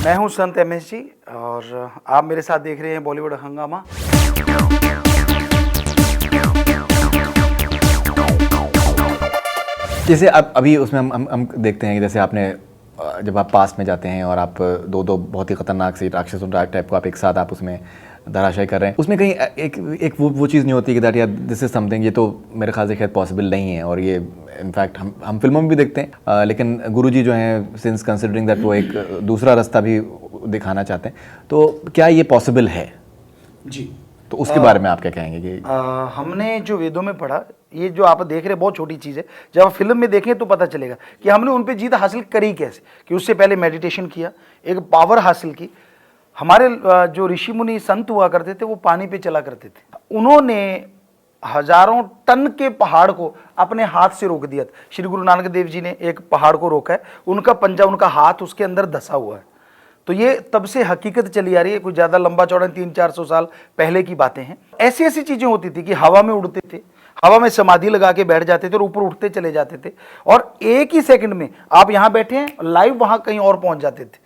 मैं हूं संत एमएस जी और आप मेरे साथ देख रहे हैं बॉलीवुड हंगामा। जैसे अब अभी उसमें हम देखते हैं कि जैसे आपने जब आप पास में जाते हैं और आप दो बहुत ही खतरनाक सी राक्षसों टाइप को आप एक साथ आप उसमें धराशायी कर रहे हैं, उसमें कहीं एक वो चीज़ नहीं होती कि दैट यार दिस इज़ समथिंग, ये तो मेरे ख्याल से शायद पॉसिबल नहीं है। और ये इनफैक्ट हम फिल्मों में भी देखते हैं, लेकिन गुरुजी जो हैं सिंस कंसिडरिंग दैट वो एक दूसरा रास्ता भी दिखाना चाहते हैं, तो क्या ये पॉसिबल है जी, तो उसके बारे में आप क्या कहेंगे कि हमने जो वेदों में पढ़ा, ये जो आप देख रहे हैं बहुत छोटी चीज़ है, जब आप फिल्म में देखें तो पता चलेगा कि हमने उन पे जीत हासिल करी कैसे। कि उससे पहले मेडिटेशन किया, एक पावर हासिल की। हमारे जो ऋषि मुनि संत हुआ करते थे वो पानी पे चला करते थे, उन्होंने हजारों टन के पहाड़ को अपने हाथ से रोक दिया था। श्री गुरु नानक देव जी ने एक पहाड़ को रोका है, उनका पंजा, उनका हाथ उसके अंदर धसा हुआ है। तो ये तब से हकीकत चली आ रही है, कुछ ज़्यादा लंबा चौड़ा 300-400 साल पहले की बातें हैं। ऐसी ऐसी चीज़ें होती थी कि हवा में उड़ते थे, हवा में समाधि लगा के बैठ जाते थे और ऊपर उठते चले जाते थे, और एक ही सेकंड में आप यहाँ बैठे हैं, लाइव वहाँ कहीं और पहुँच जाते थे।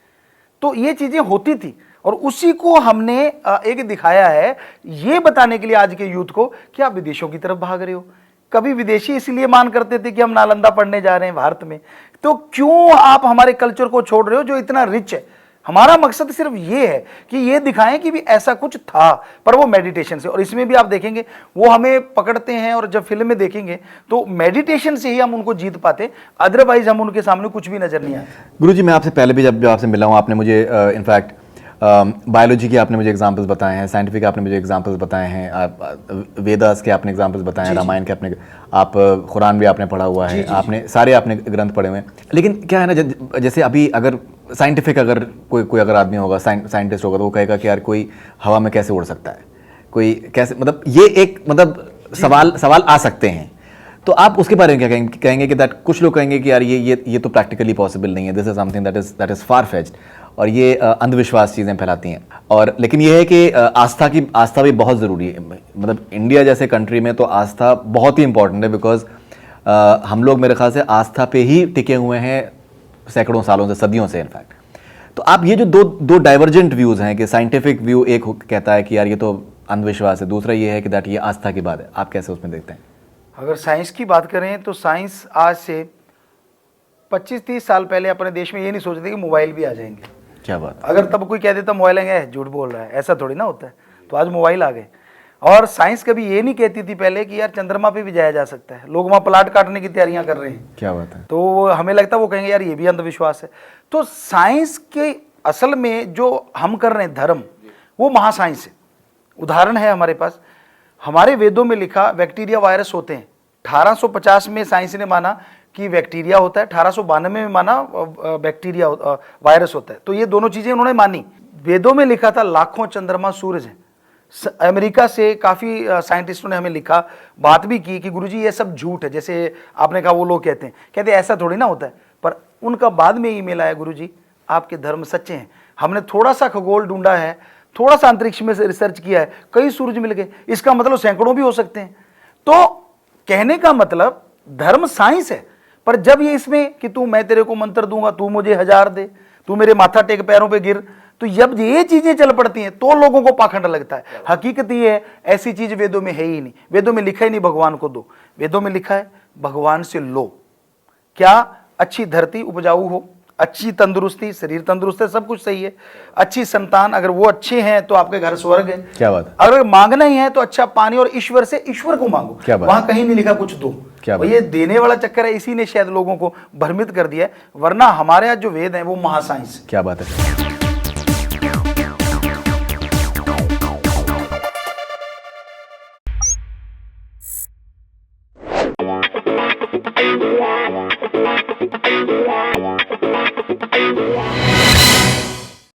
तो ये चीज़ें होती थी और उसी को हमने एक दिखाया है, ये बताने के लिए आज के यूथ को कि आप विदेशों की तरफ भाग रहे हो। कभी विदेशी इसलिए मान करते थे कि हम नालंदा पढ़ने जा रहे हैं भारत में, तो क्यों आप हमारे कल्चर को छोड़ रहे हो जो इतना रिच है। हमारा मकसद सिर्फ ये है कि ये दिखाएं कि भी ऐसा कुछ था, पर वो मेडिटेशन से। और इसमें भी आप देखेंगे वो हमें पकड़ते हैं, और जब फिल्म में देखेंगे तो मेडिटेशन से ही हम उनको जीत पाते, अदरवाइज हम उनके सामने कुछ भी नजर नहीं आता। गुरुजी, मैं आपसे पहले भी जब आपसे मिला हूँ, आपने मुझे इनफैक्ट बायोलॉजी के आपने मुझे एग्जांपल्स बताए हैं, साइंटिफिक आपने मुझे एग्जांपल्स बताए हैं, आप वेदास के आपने एग्जांपल्स बताए हैं, रामायण के आपने, आप कुरान भी आपने पढ़ा हुआ है, आपने सारे आपने ग्रंथ पढ़े हुए हैं। लेकिन क्या है ना, जैसे अभी अगर साइंटिफिक अगर कोई अगर आदमी होगा, साइंटिस्ट होगा, तो वो कहेगा कि यार कोई हवा में कैसे उड़ सकता है, कोई कैसे, मतलब ये एक सवाल आ सकते हैं। तो आप उसके बारे में क्या कहेंगे कि दैट कुछ लोग कहेंगे कि यार ये तो प्रैक्टिकली पॉसिबल नहीं है, this is something that is far fetched, और ये अंधविश्वास चीज़ें फैलाती हैं। और लेकिन ये है कि आस्था भी बहुत ज़रूरी है। मतलब इंडिया जैसे कंट्री में तो आस्था बहुत ही इंपॉर्टेंट है, बिकॉज हम लोग मेरे ख्याल से आस्था पे ही टिके हुए हैं सैकड़ों सालों से, सदियों से इनफैक्ट। तो आप ये जो दो डाइवर्जेंट व्यूज़ हैं कि साइंटिफिक व्यू एक कहता है कि यार ये तो अंधविश्वास है, दूसरा ये है कि दैट ये आस्था की बात है, आप कैसे उसमें देखते हैं? अगर साइंस की बात करें तो साइंस आज से 25-30 साल पहले अपने देश में ये नहीं सोचते कि मोबाइल भी आ जाएंगे। क्या बात? अगर तब कोई कह देता मोबाइल आएंगे, झूठ बोल रहा है, ऐसा थोड़ी ना होता है। तो आज मोबाइल आ गए। और साइंस कभी ये नहीं कहती थी पहले कि यार चंद्रमा पे भी जाया जा सकता है, लोग वहाँ प्लाट काटने की तैयारियां कर रहे हैं। क्या बात है? तो हमें लगता है वो कहेंगे यार ये भी अंधविश्वास है। तो साइंस के असल में जो हम कर रहे हैं धर्म, वो महासाइंस है। उदाहरण है हमारे पास, हमारे वेदों में लिखा बैक्टीरिया वायरस होते हैं। 1850 में साइंस ने माना कि बैक्टीरिया होता है, 1892 में माना बैक्टीरिया वायरस होता है। तो ये दोनों चीजें उन्होंने मानी। वेदों में लिखा था लाखों चंद्रमा सूरज हैं। अमेरिका से काफ़ी साइंटिस्टों ने हमें लिखा, बात भी की कि गुरुजी ये सब झूठ है। जैसे आपने कहा वो लोग कहते ऐसा थोड़ी ना होता है, पर उनका बाद में ईमेल आया, गुरुजी आपके धर्म सच्चे हैं, हमने थोड़ा सा खगोल ढूंढा है, थोड़ा सा अंतरिक्ष में से रिसर्च किया है, कई सूरज मिल गए, इसका मतलब सैकड़ों भी हो सकते हैं। तो कहने का मतलब धर्म साइंस है, पर जब ये इसमें कि मैं तेरे को मंत्र दूंगा, तू मुझे 1000 दे, तू मेरे माथा टेक पैरों पे गिर, तो जब ये चीजें चल पड़ती हैं तो लोगों को पाखंड लगता है। हकीकत ये है, ऐसी चीज वेदों में है ही नहीं। वेदों में लिखा ही नहीं भगवान को दो, वेदों में लिखा है भगवान से लो। क्या अच्छी धरती उपजाऊ हो, अच्छी तंदुरुस्ती, शरीर तंदुरुस्त है, सब कुछ सही है, अच्छी संतान, अगर वो अच्छे हैं तो आपके घर स्वर्ग है। क्या बात है? अगर मांगना ही है तो अच्छा पानी, और ईश्वर से ईश्वर को मांगो। वहां कहीं नहीं लिखा कुछ दो। ये देने वाला चक्कर है, इसी ने शायद लोगों को भ्रमित कर दिया है, वरना हमारे यहाँ जो वेद है वो महासाइंस। क्या बात है?